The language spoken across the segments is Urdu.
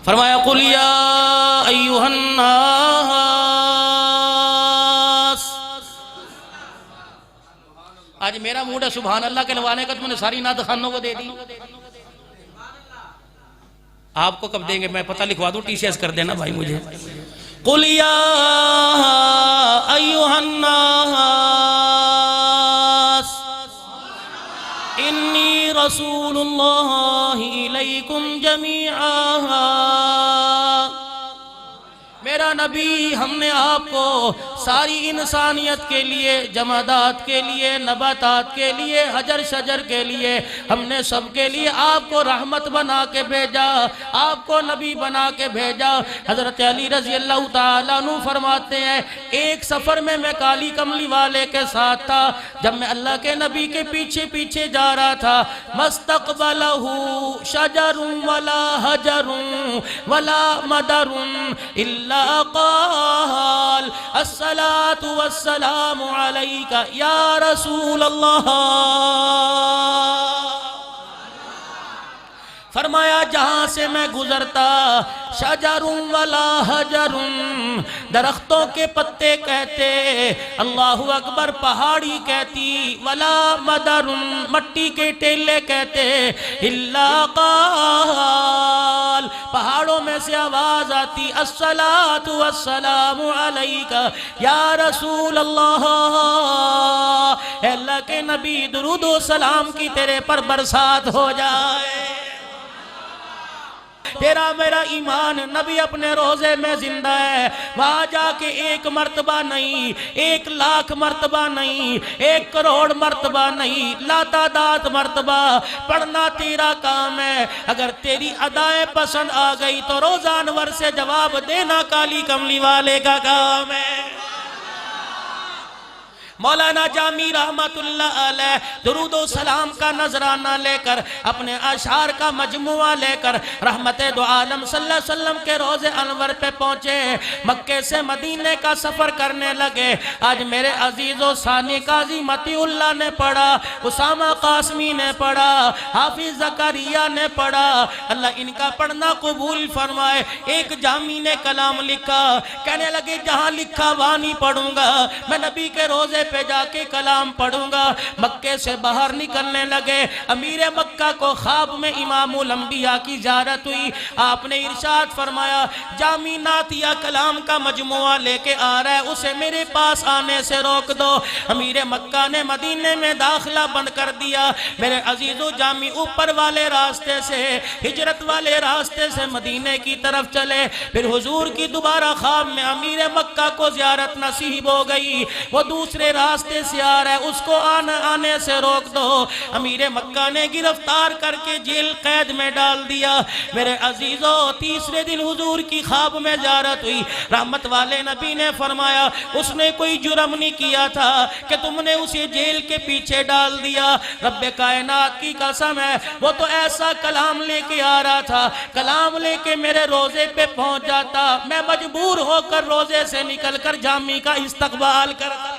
فرمایا قل یا ایھا الناس. آج میرا موڈ ہے سبحان اللہ کہلوانے کا، تم نے ساری نعت خانوں کو دے دی. آپ کو کب دیں گے؟ میں پتہ لکھوا دوں، ٹی سی ایس کر دینا بھائی مجھے. قل یا ایھا الناس انی رسول اللہ الیکم جمیعا. میرا نبی، ہم نے آپ کو ساری انسانیت کے لیے، جمادات کے لیے، نباتات کے لیے، حجر شجر کے لیے، ہم نے سب کے لیے آپ کو رحمت بنا کے بھیجا، آپ کو نبی بنا کے بھیجا. حضرت علی رضی اللہ تعالیٰ عنہ فرماتے ہیں ایک سفر میں کالی کملی والے کے ساتھ تھا. جب میں اللہ کے نبی کے پیچھے پیچھے جا رہا تھا، مستقبلہ شجر ولا حجر ولا مدر الا قال الصلاة والسلام علیک یا رسول اللہ. فرمایا جہاں سے میں گزرتا، شجر ولا حجر، درختوں کے پتے کہتے، اللہ اکبر پہاڑی کہتی، ولا مدر، مٹی کے ٹیلے کہتے، الا قال، پہاڑوں میں سے آواز آتی، الصلاة والسلام علیک یا رسول اللہ. اے اللہ کے نبی، درود و سلام کی تیرے پر برسات ہو جائے. تیرا میرا ایمان نبی اپنے روزے میں زندہ ہے. وہاں جا کے ایک مرتبہ نہیں، 1,00,000 مرتبہ نہیں، 1 کروڑ مرتبہ نہیں، لاتعداد مرتبہ پڑھنا تیرا کام ہے. اگر تیری ادائیں پسند آ گئی تو روزہ انور سے جواب دینا کالی کملی والے کا کام ہے. مولانا جامی رحمت اللہ علیہ درود و سلام کا نذرانہ لے کر، اپنے اشعار کا مجموعہ لے کر رحمت دو عالم صلی اللہ علیہ وسلم کے روز انور پہ پہنچے. مکے سے مدینے کا سفر کرنے لگے. آج میرے عزیز و ثانی قاضی متی اللہ نے پڑھا، اسامہ قاسمی نے پڑھا، حافظ زکریا نے پڑھا. اللہ ان کا پڑھنا قبول فرمائے. ایک جامی نے کلام لکھا، کہنے لگے جہاں لکھا وہاں نہیں پڑھوں گا، میں نبی کے روزے پہ جا کے کلام پڑھوں گا. مکے سے باہر نکلنے لگے. امیر مکہ کو خواب میں امام الانبیاء کی زیارت ہوئی. آپ نے ارشاد فرمایا جامی نعتیہ کلام کا مجموعہ لے کے آ رہا ہے، اسے میرے پاس آنے سے روک دو. امیر مکہ نے مدینے میں داخلہ بند کر دیا. میرے عزیزو جامی اوپر والے راستے سے، ہجرت والے راستے سے مدینے کی طرف چلے. پھر حضور کی دوبارہ خواب میں امیر مکہ کو زیارت نصیب ہو گئی. وہ دوسرے راستے سے آ رہا ہے، اس کو آنے سے روک دو. امیر مکہ نے گرفتار کر کے جیل قید میں ڈال دیا. میرے عزیزو تیسرے دن حضور کی خواب میں زیارت ہوئی. رحمت والے نبی نے فرمایا اس نے کوئی جرم نہیں کیا تھا کہ تم نے اسے جیل کے پیچھے ڈال دیا. رب کائنات کی قسم ہے، وہ تو ایسا کلام لے کے آ رہا تھا، کلام لے کے میرے روزے پہ پہنچ جاتا، میں مجبور ہو کر روزے سے نکل کر جامی کا استقبال کرتا.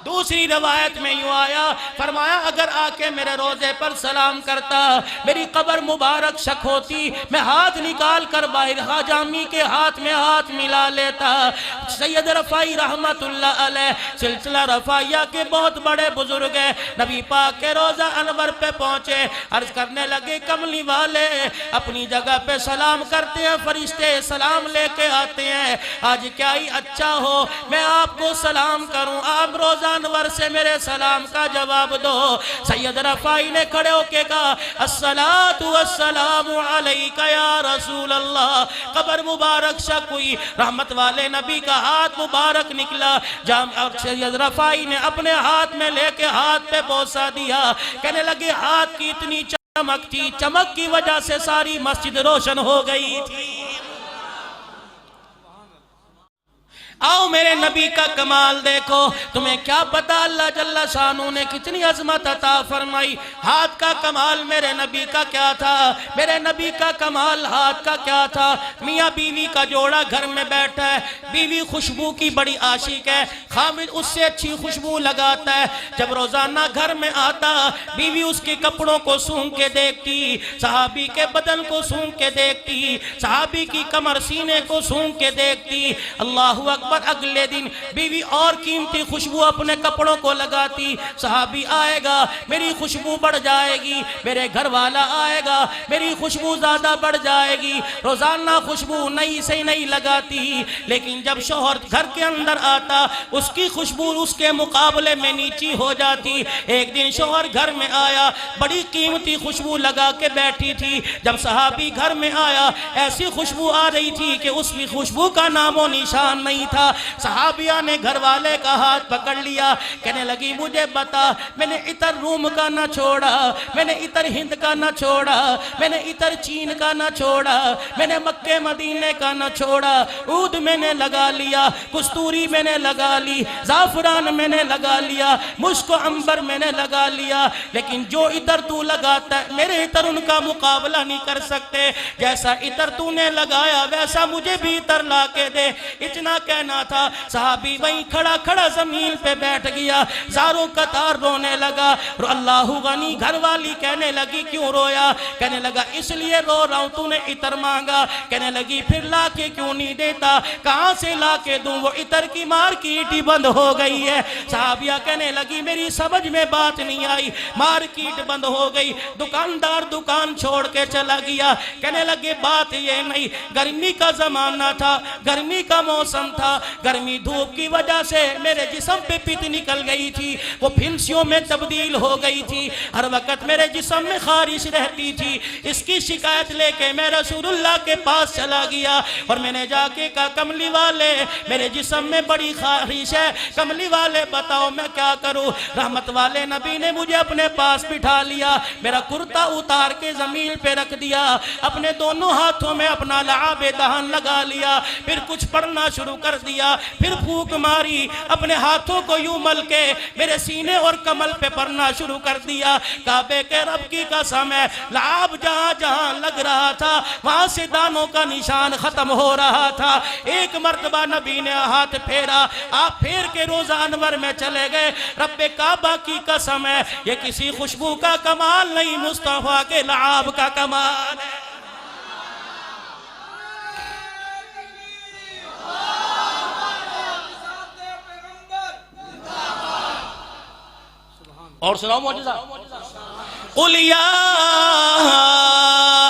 دوسری روایت میں یوں آیا، فرمایا اگر آ کے میرے روزے پر سلام کرتا، میری قبر مبارک شک ہوتی، میں ہاتھ نکال کر باہر جامی کے ہاتھ میں ہاتھ ملا لیتا. سید رفائی رحمت اللہ علیہ سلسلہ رفائیہ کے بہت بڑے بزرگ ہیں. نبی پاک کے روزہ انور پہ پہنچے، عرض کرنے لگے کملی والے اپنی جگہ پہ سلام کرتے ہیں، فرشتے سلام لے کے آتے ہیں. آج کیا ہی اچھا ہو میں آپ کو سلام کروں، آپ روزہ انور سے میرے سلام کا جواب دو. سید رفائی نے کھڑے ہو کے کہا الصلاة والسلام علیک یا رسول اللہ. قبر مبارک شک ہوئی، رحمت والے نبی کا ہاتھ مبارک نکلا. سید رفائی نے اپنے ہاتھ میں لے کے ہاتھ پہ بوسہ دیا. کہنے لگے ہاتھ کی اتنی چمک تھی، چمک کی وجہ سے ساری مسجد روشن ہو گئی تھی. آؤ میرے نبی کا کمال دیکھو، تمہیں کیا پتا اللہ جل شانہ نے کتنی عظمت عطا فرمائی۔ ہاتھ کا کمال میرے نبی کا کیا تھا؟ میرے نبی کا کمال ہاتھ کا کیا تھا؟ میاں بیوی کا جوڑا گھر میں بیٹھا ہے، بیوی خوشبو کی بڑی عاشق ہے، خامد اس سے اچھی خوشبو لگاتا ہے، جب روزانہ گھر میں آتا بیوی اس کے کپڑوں کو سونگھ کے دیکھتی، صحابی کے بدن کو سونگھ کے دیکھتی، صحابی کی کمر سینے کو سونگھ کے دیکھتی۔ اللہ اکبر، اگلے دن بیوی اور قیمتی خوشبو اپنے کپڑوں کو لگاتی، صحابی آئے گا میری خوشبو بڑھ جائے گی، میرے گھر والا آئے گا میری خوشبو زیادہ بڑھ جائے گی۔ روزانہ خوشبو نئی سے نئی لگاتی، لیکن جب شوہر گھر کے اندر آتا اس کی خوشبو اس کے مقابلے میں نیچی ہو جاتی۔ ایک دن شوہر گھر میں آیا، بڑی قیمتی خوشبو لگا کے بیٹھی تھی، جب صحابی گھر میں آیا ایسی خوشبو آ رہی تھی کہ اس کی خوشبو کا نام و نشان نہیں تھا۔ صحابیہ نے گھر والے کا ہاتھ پکڑ لیا، کہنے لگی مجھے بتا، میں نے عطر روم کا نہ چھوڑا، میں نے عطر ہند کا نہ چھوڑا، میں نے عطر چین کا نہ چھوڑا، میں نے مکہ مدینے کا نہ چھوڑا، عود میں نے لگا لیا، کستوری میں نے لگا لی، زعفران میں نے لگا لیا، مشک و عنبر میں نے لگا لیا، لیکن جو عطر تو لگاتا ہے میرے عطر ان کا مقابلہ نہیں کر سکتے، جیسا عطر تو نے لگایا ویسا مجھے بھی عطر لا کے دے۔ اتنا کہنا تھا، صحابی وہیں کھڑا کھڑا زمین پہ بیٹھ گیا، زاروں قطار رونے لگا۔ اللہ غنی، گھر والی کہنے لگی کیوں رویا؟ کہنے لگا اس لیے رو رہا ہوں، تو نے عطر مانگا۔ کہنے لگی پھر لا کے کیوں نہیں دیتا؟ کہاں سے لا کے دوں؟ وہ عطر کی مارکیٹ ہی بند ہو گئی ہے۔ صحابیہ کہنے لگی میری سمجھ میں بات نہیں آئی، مارکیٹ بند ہو گئی، دکاندار دکان چھوڑ کے چلا گیا۔ کہنے لگے بات یہ نہیں، گرمی کا زمانہ تھا، گرمی کا موسم تھا، گرمی دھوپ کی وجہ سے میرے جسم پہ پت نکل گئی تھی، وہ پھنسیوں میں تبدیل ہو گئی تھی، ہر وقت میرے جسم میں خارش رہتی تھی۔ اس کی شکایت لے کے میں رسول اللہ کے پاس چلا گیا اور میں نے جا کے کہا کملی والے میرے جسم میں بڑی خارش ہے، کملی والے بتاؤ میں کیا کروں؟ رحمت والے نبی نے مجھے اپنے پاس بٹھا لیا، میرا کرتا اتار کے زمین پہ رکھ دیا، اپنے دونوں ہاتھوں میں اپنا لعاب دہن لگا لیا، پھر کچھ پڑھنا شروع کر دیا، پھر پھونک ماری، اپنے ہاتھوں کو یوں مل کے میرے سینے اور کمل پہ پڑھنا شروع کر دیا۔ کعبے کے رب کی قسم ہے، لعاب جہاں جہاں لگ رہا تھا وہاں سے دانوں کا نشان ختم ہو رہا تھا۔ ایک مرتبہ نبی نے ہاتھ پھیرا، آپ پھیر کے روضہ انور میں چلے گئے۔ رب کعبہ کی قسم ہے یہ کسی خوشبو کا کمال نہیں، مصطفیٰ کے لعاب کا کمال ہے۔ اور سناؤ معجزہ، قُلْ يَا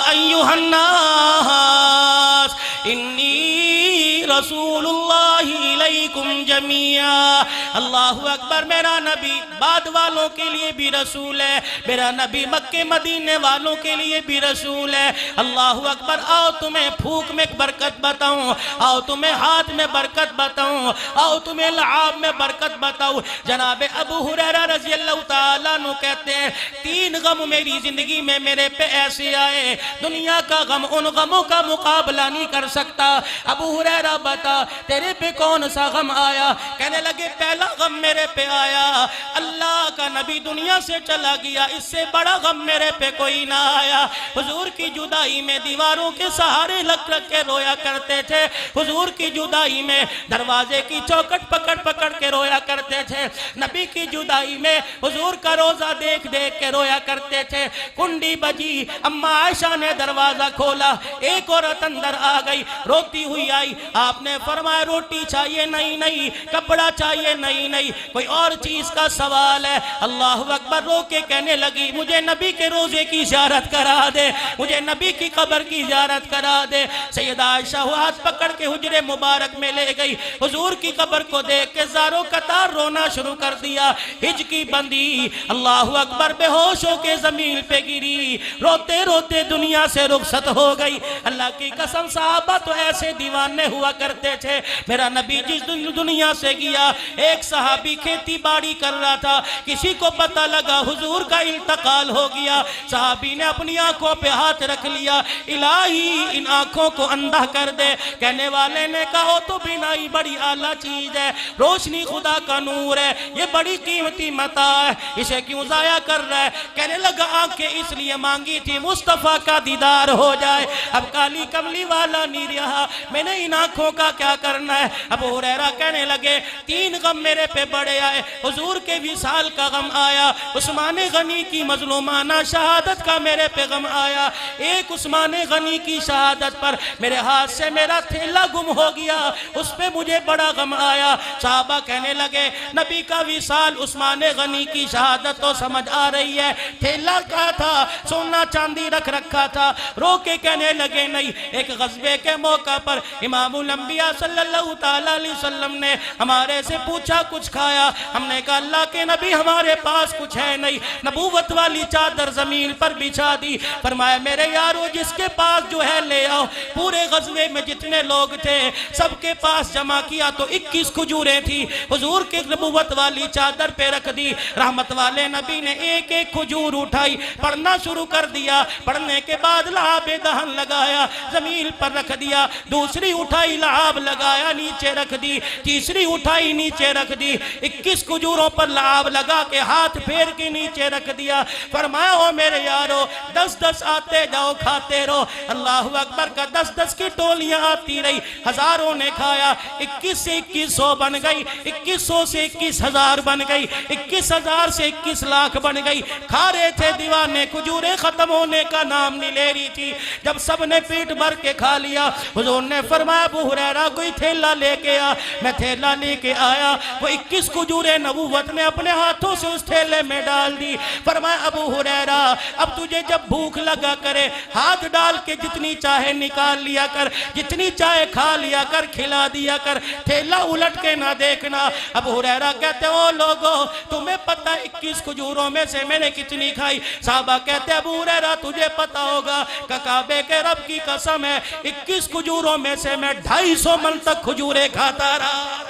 أَيُّهَا النَّاسُ إِنِّي رَسُولُ اللَّهِ إِلَيْكُمْ جَمِيعًا۔ اللہ اکبر، میرا نبی بعد والوں کے لیے بھی رسول ہے، میرا نبی مکہ مدینے والوں کے لیے بھی رسول ہے۔ اللہ اکبر، آؤ تمہیں پھوک میں برکت بتاؤں، آؤ تمہیں ہاتھ میں برکت بتاؤں، آؤ تمہیں لعاب میں برکت بتاؤں۔ جناب ابو ہریرہ رضی اللہ تعالیٰ عنہ کہتے ہیں 3 غم میری زندگی میں میرے پہ ایسے آئے، دنیا کا غم ان غموں کا مقابلہ نہیں کر سکتا۔ ابو ہریرہ بتا تیرے پہ کون سا غم آیا؟ کہنے لگے پہلا غم میرے پہ آیا، اللہ کا نبی دنیا سے چلا گیا، اس سے بڑا غم میرے پہ کوئی نہ آیا۔ حضور کی جدائی میں دیواروں کے سہارے لگ رکھ کے رویا کرتے تھے، حضور کی جدائی میں دروازے کی چوکٹ پکڑ پکڑ کے رویا کرتے تھے، نبی کی جدائی میں حضور کا روزہ دیکھ دیکھ کے رویا کرتے تھے۔ کنڈی بجی، اماں عائشہ نے دروازہ کھولا، ایک عورت اندر آ گئی، روتی ہوئی آئی، آپ نے فرمایا روٹی چاہیے؟ نہیں نہیں۔ کپڑا چاہیے؟ نہیں نہیں۔ کوئی اور چیز کا سوال ہے؟ اللہ اکبر، رو کے کہنے لگی مجھے نبی کے روزے کی زیارت کرا دے، مجھے نبی کی قبر کی زیارت کرا دے۔ سیدہ عائشہ ہاتھ پکڑ کے حجرے مبارک میں لے گئی، حضور کی قبر کو دیکھ کے زاروں قطار رونا شروع کر دیا، ہجکی بندی، اللہ اکبر، بے ہوش ہو کے زمین پہ گری، روتے روتے دنیا سے رخصت ہو گئی۔ اللہ کی قسم، صحابہ تو ایسے دیوانے ہوا کرتے تھے، میرا نبی جس دنیا دنیا سے گیا. ایک صحابی کھیتی باڑی کر رہا تھا, کسی کو پتہ لگا حضور کا انتقال ہو گیا. صحابی نے اپنی آنکھوں پہ ہاتھ رکھ لیا, الہی ان آنکھوں کو اندھا کر دے. کہنے والے نے کہا تو بینائی بڑی اعلیٰ چیز ہے, روشنی خدا کا نور ہے, یہ بڑی قیمتی متاع ہے, اسے کیوں ضائع کر رہا ہے؟ کہنے لگا آنکھیں اس لیے مانگی تھی مصطفیٰ کا دیدار ہو جائے, اب کالی کملی والا نہیں رہا, میں نے ان آنکھوں کا کیا کرنا ہے؟ ابو ہریرہ کہنے لگے 3 غم میرے پہ بڑے آئے. حضور کے وصال کا غم آیا, عثمان غنی کی مظلومانہ شہادت کا میرے پہ غم آیا, ایک عثمان غنی کی شہادت پر میرے ہاتھ سے میرا تھیلا گم ہو گیا, اس پہ مجھے بڑا غم آیا. صحابہ کہنے لگے نبی کا وصال, عثمان غنی کی شہادت تو سمجھ آ رہی ہے, تھیلا کا تھا, سونا چاندی رکھ رکھا تھا. رو کے کہنے لگے نہیں, ایک غزوے کے موقع پر امام الانبیاء صلی اللہ علیہ وسلم نے ہمارے سے پوچھا کچھ کھایا؟ ہم نے کہا اللہ کے نبی ہمارے پاس کچھ ہے نہیں. نبوت والی چادر زمین پر بچھا دی, فرمایا میرے یارو جس کے پاس جو ہے لے آؤ. پورے غزوے میں جتنے لوگ تھے سب کے پاس جمع کیا تو 21 کھجوریں تھی, حضور کے نبوت والی چادر پہ رکھ دی. رحمت والے نبی نے ایک ایک کھجور اٹھائی, پڑھنا شروع کر دیا, پڑھنے کے بعد لعاب دہن لگایا, زمین پر رکھ دیا, دوسری اٹھائی لعاب لگایا, نیچے رکھ دی, تیسری اٹھائی نیچے رکھ دی, 21 کھجوروں پر لعاب لگا کے ہاتھ پھیر کے نیچے رکھ دیا. فرمایا او میرے یارو 10-10 آتے جاؤ کھاتے رہو. اللہ اکبر کا 10-10 کی ٹولیاں آتی رہی, ہزاروں نے کھایا, 21 سے 2100 بن گئی, 2100 سے 21,000 بن گئی, 21,000 سے 21 لاکھ بن گئی. کھا رہے تھے دیوانے, کھجوریں ختم ہونے کا نام نہیں لے رہی تھی. جب سب نے پیٹ بھر کے کھا لیا, حضور نے فرمایا ابو ہریرہ کوئی تھیلا لے کے آ. میں تھیلا لے کے آیا, وہ 21 کھجوریں نبوت نے اپنے ہاتھوں سے اس تھیلے میں ڈال دی. فرمایا ابو ہریرہ اب تجھے جب بھوک لگا کرے ہاتھ ڈال کے جتنی چاہے نکال لیا کر, جتنی چاہے کھا لیا کر, کھلا دیا کر, تھیلا الٹ کے نہ دیکھنا. ابو ہریرہ کہتے او لوگو تمہیں پتہ 21 کھجوروں میں سے میں نے کتنی کھائی؟ صحابہ کہتے ابو ہریرہ تجھے پتہ ہوگا کہ کعبے کے رب کی قسم ہے 21 کھجوروں میں سے میں 250 من تک کھجوریں کھاتا رہا.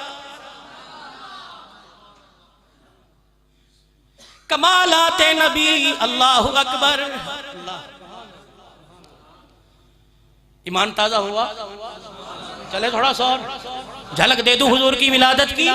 کمالات نبی, اللہ اکبر. ایمان تازہ ہوا؟ چلے تھوڑا سا اور جھلک دے دوں حضور کی ولادت کی.